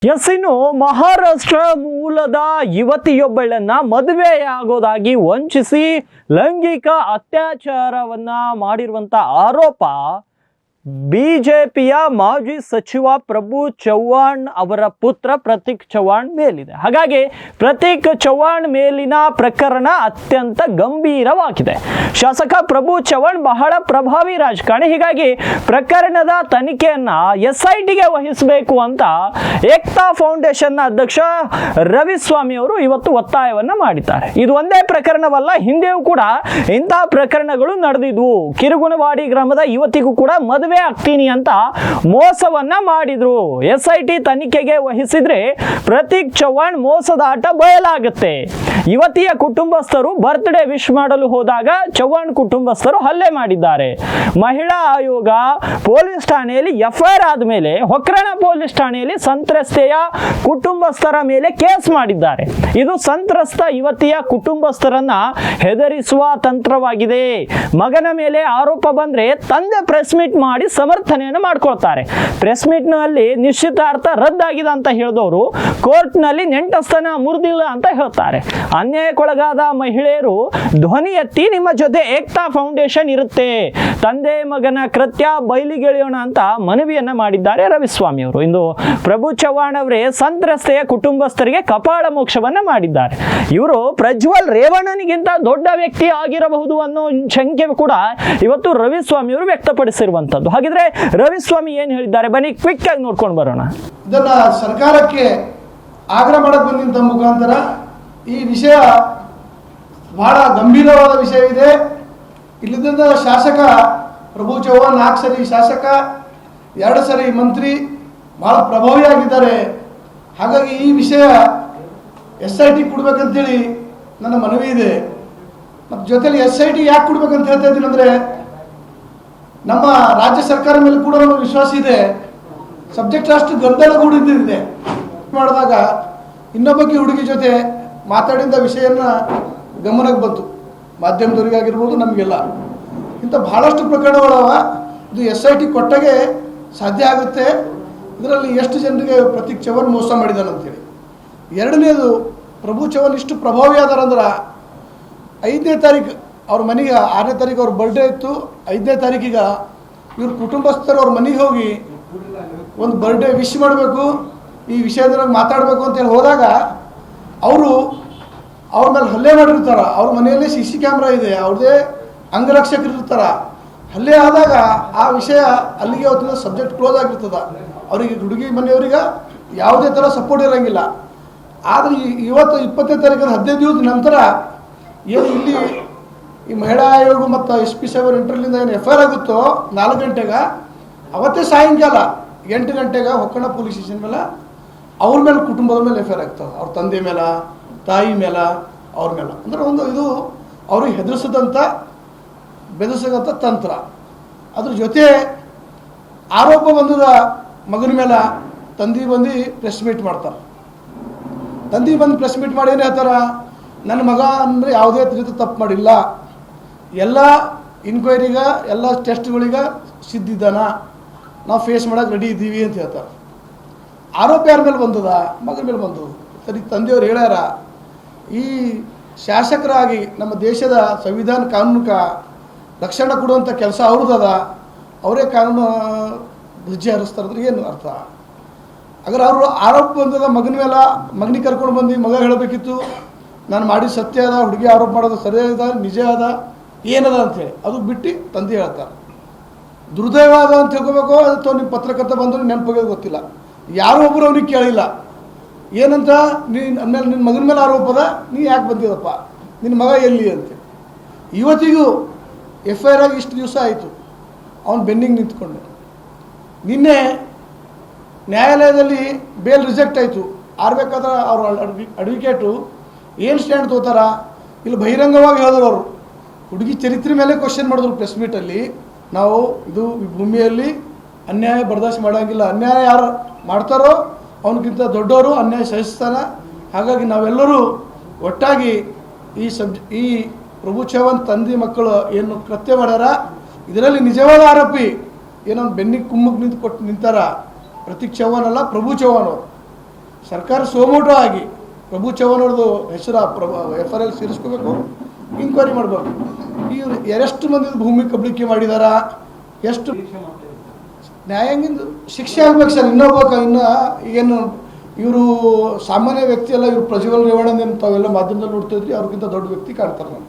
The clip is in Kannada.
ಇನ್ನು ಮಹಾರಾಷ್ಟ್ರ ಮೂಲದ ಯುವತಿಯೊಬ್ಬಳನ್ನ ಮದುವೆಯಾಗೋದಾಗಿ ವಂಚಿಸಿ ಲೈಂಗಿಕ ಅತ್ಯಾಚಾರವನ್ನ ಮಾಡಿರುವಂತ ಆರೋಪ ಬಿಜೆಪಿಯ ಮಾಜಿ ಸಚಿವ ಪ್ರಭು ಚವ್ಹಾಣ್ ಅವರ ಪುತ್ರ ಪ್ರತೀಕ್ ಚವ್ಹಾಣ್ ಮೇಲಿದೆ. ಹಾಗಾಗಿ ಪ್ರತೀಕ್ ಚವ್ಹಾಣ್ ಮೇಲಿನ ಪ್ರಕರಣ ಅತ್ಯಂತ ಗಂಭೀರವಾಗಿದೆ. ಶಾಸಕ ಪ್ರಭು ಚವ್ಹಾಣ್ ಬಹಳ ಪ್ರಭಾವಿ ರಾಜಕಾರಣಿ. ಹೀಗಾಗಿ ಪ್ರಕರಣದ ತನಿಖೆಯನ್ನ SITಗೆ ವಹಿಸಬೇಕು ಅಂತ ಏಕ್ತಾ ಫೌಂಡೇಶನ್ ಅಧ್ಯಕ್ಷ ರವಿಸ್ವಾಮಿ ಅವರು ಇವತ್ತು ಒತ್ತಾಯವನ್ನ ಮಾಡಿದ್ದಾರೆ. ಇದು ಒಂದೇ ಪ್ರಕರಣವಲ್ಲ, ಹಿಂದೆಯೂ ಕೂಡ ಇಂತಹ ಪ್ರಕರಣಗಳು ನಡೆದಿದ್ವು. ಕಿರುಗುಣವಾಡಿ ಗ್ರಾಮದ ಯುವತಿಗೂ ಕೂಡ ಮದುವೆ ಆಗ್ತೀನಿ ಅಂತ ಮೋಸವನ್ನ ಮಾಡಿದ್ರು. SIT ತನಿಖೆಗೆ ವಹಿಸಿದ್ರೆ ಪ್ರತೀಕ್ ಚವ್ಹಾಣ್ ಮೋಸದ ಆಟ ಬಯಲಾಗುತ್ತೆ. ಯುವತಿಯ ಕುಟುಂಬಸ್ಥರು ಬರ್ತ್ಡೇ ವಿಶ್ ಮಾಡಲು ಹೋದಾಗ ಚವ್ಹಾಣ್ ಕುಟುಂಬಸ್ಥರು ಹಲ್ಲೆ ಮಾಡಿದ್ದಾರೆ. ಮಹಿಳಾ ಆಯೋಗ ಪೊಲೀಸ್ ಠಾಣೆಯಲ್ಲಿ FIR ಆದ್ಮೇಲೆ ಹೊಕ್ರಣ ಪೊಲೀಸ್ ಠಾಣೆಯಲ್ಲಿ ಸಂತ್ರಸ್ತೆಯ ಕುಟುಂಬಸ್ಥರ ಮೇಲೆ ಕೇಸ್ ಮಾಡಿದ್ದಾರೆ. ಇದು ಸಂತ್ರಸ್ತ ಯುವತಿಯ ಕುಟುಂಬಸ್ಥರನ್ನ ಹೆದರಿಸುವ ತಂತ್ರವಾಗಿದೆ. ಮಗನ ಮೇಲೆ ಆರೋಪ ಬಂದ್ರೆ ತಂದೆ ಪ್ರೆಸ್ ಮೀಟ್ ಮಾಡಿ ಸಮರ್ಥನೆಯನ್ನು ಮಾಡ್ಕೊಳ್ತಾರೆ. ಪ್ರೆಸ್ ಮೀಟ್ ನಲ್ಲಿ ನಿಶ್ಚಿತಾರ್ಥ ರದ್ದಾಗಿದೆ ಅಂತ ಹೇಳಿದವರು ಕೋರ್ಟ್ ನಲ್ಲಿ ನೆಂಟಸ್ಥಾನ ಮುರಿದಿಲ್ಲ ಅಂತ ಹೇಳ್ತಾರೆ. ಅನ್ಯಾಯಕ್ಕೊಳಗಾದ ಮಹಿಳೆಯರು ಧ್ವನಿ ಎತ್ತಿ ನಿಮ್ಮ ಜೊತೆ ಏಕ್ತಾ ಫೌಂಡೇಶನ್ ಇರುತ್ತೆ, ತಂದೆ ಮಗನ ಕೃತ್ಯ ಬಯಲಿಗೆಳೆಯೋಣ ಅಂತ ಮನವಿಯನ್ನ ಮಾಡಿದ್ದಾರೆ ರವಿಸ್ವಾಮಿ ಅವರು. ಇಂದು ಪ್ರಭು ಚವ್ಹಾಣ್ ಅವರೇ ಸಂತ್ರಸ್ತೆಯ ಕುಟುಂಬಸ್ಥರಿಗೆ ಕಪಾಳ ಮೋಕ್ಷವನ್ನ ಮಾಡಿದ್ದಾರೆ. ಇವರು ಪ್ರಜ್ವಲ್ ರೇವಣ್ಣನಿಗಿಂತ ದೊಡ್ಡ ವ್ಯಕ್ತಿ ಆಗಿರಬಹುದು ಅನ್ನೋ ಶಂಕೆ ಕೂಡ ಇವತ್ತು ರವಿಸ್ವಾಮಿ ಅವರು ವ್ಯಕ್ತಪಡಿಸಿರುವಂತದ್ದು. ಹಾಗಿದ್ರೆ ರವಿಸ್ವಾಮಿ ಏನ್ ಹೇಳಿದ್ದಾರೆ ಬನ್ನಿ ಕ್ವಿಕ್ ಆಗಿ ನೋಡ್ಕೊಂಡು ಬರೋಣ. ಇದನ್ನ ಸರ್ಕಾರಕ್ಕೆ ಆಗ್ರಹ ಮಾಡಕ್ ಬಂದಿದ್ದ ಮುಖಾಂತರ ಈ ವಿಷಯ ಬಹಳ ಗಂಭೀರವಾದ ವಿಷಯ ಇದೆ. ಇಲ್ಲಿದ್ದ ಶಾಸಕ ಪ್ರಭು ಚವ್ಹಾಣ್ 4 ಸರಿ ಶಾಸಕ, 2 ಸರಿ ಮಂತ್ರಿ, ಬಹಳ ಪ್ರಭಾವಿಯಾಗಿದ್ದಾರೆ. ಹಾಗಾಗಿ ಈ ವಿಷಯ SIT ಕೊಡ್ಬೇಕಂತೇಳಿ ನನ್ನ ಮನವಿ ಇದೆ. ಮತ್ತು ಜೊತೆಲಿ SIT ಯಾಕೆ ಕೊಡ್ಬೇಕಂತ ಹೇಳ್ತಾ ಇದ್ದೀನಿ ಅಂದರೆ, ನಮ್ಮ ರಾಜ್ಯ ಸರ್ಕಾರ ಮೇಲೆ ಕೂಡ ನಮಗೆ ವಿಶ್ವಾಸ ಇದೆ. ಸಬ್ಜೆಕ್ಟ್ ಅಷ್ಟು ಗದ್ದಲಗೂಡಿದ್ದಿದೆ ಮಾಡಿದಾಗ ಇನ್ನೊಬ್ಬಕ್ಕೆ ಹುಡುಗಿ ಜೊತೆ ಮಾತಾಡಿದ ವಿಷಯನ ಗಮನಕ್ಕೆ ಬಂತು, ಮಾಧ್ಯಮದವರಿಗಾಗಿರ್ಬೋದು ನಮಗೆಲ್ಲ. ಇಂಥ ಬಹಳಷ್ಟು ಪ್ರಕರಣಗಳವ. ಇದು SIT ಕೊಟ್ಟಾಗೆ ಸಾಧ್ಯ ಆಗುತ್ತೆ. ಇದರಲ್ಲಿ ಎಷ್ಟು ಜನರಿಗೆ ಪ್ರತೀಕ್ ಚವ್ಹಾಣ್ ಮೋಸ ಮಾಡಿದಾನಂತೇಳಿ. ಎರಡನೇದು, ಪ್ರಭು ಚವ್ಹಾಣ್ ಇಷ್ಟು ಪ್ರಭಾವಿ ಆದಾರಂದ್ರೆ 5ನೇ ತಾರೀಕು ಅವ್ರ ಮನೆಗೆ, 6ನೇ ತಾರೀಕು ಅವ್ರ ಬರ್ಡೇ ಇತ್ತು, 5ನೇ ತಾರೀಕಿಗೆ ಇವ್ರ ಕುಟುಂಬಸ್ಥರು ಅವ್ರ ಮನೆಗೆ ಹೋಗಿ ಒಂದು ಬರ್ಡೇ ವಿಶ್ ಮಾಡಬೇಕು, ಈ ವಿಷಯದಾಗ ಮಾತಾಡಬೇಕು ಅಂತೇಳಿ ಹೋದಾಗ ಅವರು ಅವ್ರ ಮೇಲೆ ಹಲ್ಲೆ ಮಾಡಿರ್ತಾರೆ. ಅವ್ರ ಮನೆಯಲ್ಲಿ CC ಕ್ಯಾಮ್ರಾ ಇದೆ, ಅವ್ರದ್ದೇ ಅಂಗರಕ್ಷಕರು ಇರ್ತಾರೆ. ಹಲ್ಲೆ ಆದಾಗ ಆ ವಿಷಯ ಅಲ್ಲಿಗೆ ಅವತ್ತಿನ ಸಬ್ಜೆಕ್ಟ್ ಕ್ಲೋಸ್ ಆಗಿರ್ತದೆ. ಅವರಿಗೆ ಹುಡುಗಿ ಮನೆಯವರಿಗೆ ಯಾವುದೇ ಥರ ಸಪೋರ್ಟ್ ಇರೋಂಗಿಲ್ಲ. ಆದರೆ ಇವತ್ತು 20ನೇ ತಾರೀಕು 15 ದಿವಸದ ನಂತರ ಏನು ಇಲ್ಲಿ ಈ ಮಹಿಳಾ ಆಯೋಗ ಮತ್ತು SP ಸಾಹೇಬರ ಇಂಟರ್ಲಿಂದ ಏನು FIR ಆಗುತ್ತೋ 4 ಗಂಟೆಗೆ, ಅವತ್ತೇ ಸಾಯಂಕಾಲ 8 ಗಂಟೆಗೆ ಹೊಕ್ಕಣ ಪೊಲೀಸ್ ಸ್ಟೇಷನ್ ಮೇಲೆ ಅವ್ರ ಮೇಲೆ ಕುಟುಂಬದ ಮೇಲೆ FIR ಆಗ್ತದೆ. ಅವ್ರ ತಂದೆ ಮೇಲೆ, ತಾಯಿ ಮೇಲೆ, ಅವ್ರ ಮೇಲೆ. ಅಂದರೆ ಒಂದು ಇದು ಅವ್ರಿಗೆ ಹೆದರಿಸದಂಥ ಬೆದರಿಸದಂಥ ತಂತ್ರ. ಅದ್ರ ಜೊತೆ ಆರೋಪ ಬಂದದ ಮಗನ ಮೇಲೆ ತಂದೆ ಬಂದು ಪ್ರೆಸ್ ಮೀಟ್ ಮಾಡ್ತಾರೆ. ತಂದೆ ಬಂದು ಪ್ರೆಸ್ ಮೀಟ್ ಮಾಡಿ ಏನು ಹೇಳ್ತಾರೆ, ನನ್ನ ಮಗ ಅಂದರೆ ಯಾವುದೇ ರೀತಿ ತಪ್ಪು ಮಾಡಿಲ್ಲ, ಎಲ್ಲ ಇನ್ಕ್ವೈರಿಗೆ ಎಲ್ಲ ಟೆಸ್ಟ್ಗಳಿಗೆ ಸಿದ್ಧಿದ್ದಾನ, ನಾವು ಫೇಸ್ ಮಾಡೋಕೆ ರೆಡಿ ಇದ್ದೀವಿ ಅಂತ ಹೇಳ್ತಾರೆ. ಆರೋಪ ಯಾರ ಮೇಲೆ ಬಂದದ? ಮಗನ ಮೇಲೆ ಬಂದದು. ಸರಿ, ತಂದೆಯವ್ರು ಹೇಳ್ಯಾರ, ಈ ಶಾಸಕರಾಗಿ ನಮ್ಮ ದೇಶದ ಸಂವಿಧಾನ ಕಾನೂನಕ್ಕೆ ರಕ್ಷಣೆ ಕೊಡುವಂಥ ಕೆಲಸ ಅವ್ರದ್ದದ, ಅವರೇ ಕಾನೂನು ಧ್ವಜ ಹರಿಸ್ತಾರಂದ್ರೆ ಏನು ಅರ್ಥ? ಹಾಗಾದ್ರೆ ಅವರು ಆರೋಪ ಬಂದದ ಮಗನ ಮೇಲೆ, ಮಗನಿಗೆ ಕರ್ಕೊಂಡು ಬಂದು ಮಗ ಹೇಳಬೇಕಿತ್ತು ನಾನು ಮಾಡಿದ ಸತ್ಯ ಅದ, ಹುಡುಗಿ ಆರೋಪ ಮಾಡೋದು ಸರಿ ಅದ, ನಿಜ ಅದ, ಏನದ ಅಂಥೇಳಿ. ಅದು ಬಿಟ್ಟು ತಂದೆ ಹೇಳ್ತಾರೆ. ದುರ್ದೈವ ಅದ ಅಂತ ತಿಳ್ಕೊಬೇಕು. ಅಥವಾ ನಿಮ್ಮ ಪತ್ರಕರ್ತ ಬಂದರೂ ನೆನಪಾಗೋದು ಗೊತ್ತಿಲ್ಲ. ಯಾರೋ ಒಬ್ಬರು ಅವ್ನಿಗೆ ಕೇಳಿಲ್ಲ ಏನಂತ, ಆಮೇಲೆ ನಿನ್ನ ಮಗನ ಮೇಲೆ ಆರೋಪ ಅದ, ನೀ ಯಾಕೆ ಬಂದಿದಪ್ಪ, ನಿನ್ನ ಮಗ ಎಲ್ಲಿ ಅಂತೇಳಿ. ಇವತ್ತಿಗೂ FIR ಆಗಿ ಇಷ್ಟು ದಿವಸ ಆಯಿತು, ಅವನು ಬೆನ್ನಿಗೆ ನಿಂತ್ಕೊಂಡೆ. ನಿನ್ನೆ ನ್ಯಾಯಾಲಯದಲ್ಲಿ ಬೇಲ್ ರಿಜೆಕ್ಟ್ ಆಯಿತು. ಆರ್ಬೇಕಾದ್ರೆ ಅವ್ರ ಅಡ್ವೊಕೇಟು ಏನು ಸ್ಟ್ಯಾಂಡ್ ತಗೋತಾರ, ಇಲ್ಲಿ ಬಹಿರಂಗವಾಗಿ ಹೇಳಿದ್ರು. ಅವರು ಹುಡುಗಿ ಚರಿತ್ರೆ ಮೇಲೆ ಕ್ವಶನ್ ಮಾಡಿದ್ರು ಪ್ರೆಸ್ ಮೀಟಲ್ಲಿ. ನಾವು ಇದು ಭೂಮಿಯಲ್ಲಿ ಅನ್ಯಾಯ ಬರದಾಶ್ ಮಾಡೋಂಗಿಲ್ಲ, ಅನ್ಯಾಯ ಯಾರು ಮಾಡ್ತಾರೋ ಅವನಿಗಿಂತ ದೊಡ್ಡವರು ಅನ್ಯಾಯ ಸಹಿಸ್ತಾನೆ. ಹಾಗಾಗಿ ನಾವೆಲ್ಲರೂ ಒಟ್ಟಾಗಿ ಈ ಪ್ರಭು ಚವ್ಹಾಣ್ ತಂದೆ ಮಕ್ಕಳು ಏನು ಕೃತ್ಯ ಮಾಡ್ಯಾರ, ಇದರಲ್ಲಿ ನಿಜವಾದ ಆರೋಪಿ ಏನೋ ಬೆನ್ನಿಗೆ ಕುಮ್ಮಕ್ಕೆ ನಿಂತಾರ ಪ್ರತೀಕ್ ಚವ್ಹಾಣ್ ಅಲ್ಲ, ಪ್ರಭು ಚವ್ಹಾಣ್ ಅವರು. ಸರ್ಕಾರ ಸೋಮೋಟೋ ಆಗಿ ಪ್ರಭು ಚವ್ಹಾಣ್ ಅವ್ರದ್ದು ಹೆಸರು FRL ಸೇರಿಸ್ಕೋಬೇಕು, ಇನ್ಕ್ವೈರಿ ಮಾಡಬೇಕು. ಇವ್ರು ಎಷ್ಟು ಮಂದಿ ಭೂಮಿ ಕಬಳಿಕೆ ಮಾಡಿದಾರ, ಎಷ್ಟು ನ್ಯಾಯಾಂಗದ ಶಿಕ್ಷೆ ಆಗ್ಬೇಕು ಸರ್. ಇನ್ನೊಬ್ಬ ಇನ್ನು ಏನು ಇವರು ಸಾಮಾನ್ಯ ವ್ಯಕ್ತಿ ಅಲ್ಲ, ಇವರು ಪ್ರಜ್ವಲ್ ರೇವಣ್ಣ ತಾವೆಲ್ಲ ಮಾಧ್ಯಮದಲ್ಲಿ ನೋಡ್ತಿದ್ರಿ, ಅವ್ರಿಗಿಂತ ದೊಡ್ಡ ವ್ಯಕ್ತಿ ಕಾಣ್ತಾರೆ. ನಾನು